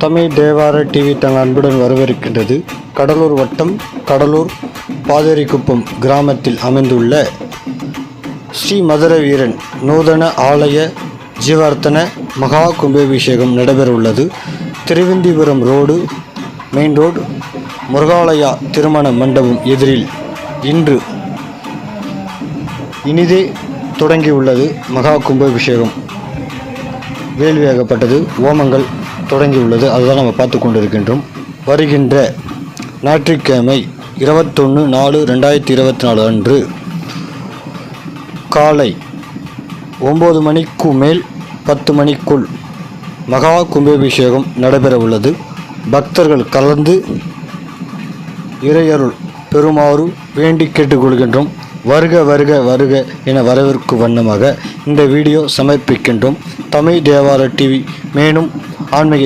தமிழ் தேவார டிவி தங்கள் அன்புடன் வரவேற்கின்றது. கடலூர் வட்டம் கடலூர் பாதரிக்குப்பம் கிராமத்தில் அமைந்துள்ள ஸ்ரீ மதுரவீரன் நூதன ஆலய ஜீவார்த்தன மகா கும்பாபிஷேகம் நடைபெறவுள்ளது. Thiruvanthipuram road main road Murugalaya திருமண மண்டபம் எதிரில் இன்று இனிதே தொடங்கியுள்ளது. மகா கும்பாபிஷேகம் வேள்வியாகப்பட்டது, ஓமங்கள் தொடங்கியுள்ளது. அதுதான் நம்ம பார்த்து கொண்டிருக்கின்றோம். வருகின்ற ஞாயிற்றுக்கிழமை 21/4/2024 அன்று காலை 9 மணிக்கு மேல் 10 மணிக்குள் மகா கும்பாபிஷேகம் நடைபெற உள்ளது. பக்தர்கள் கலந்து இறையருள் பெறுமாறு வேண்டி கேட்டுக்கொள்கின்றோம். வருக வருக வருக என வரவேற்கும் வண்ணமாக இந்த வீடியோ சமர்ப்பிக்கின்றோம். தமிழ் தேவார டிவி மேலும் ஆன்மீக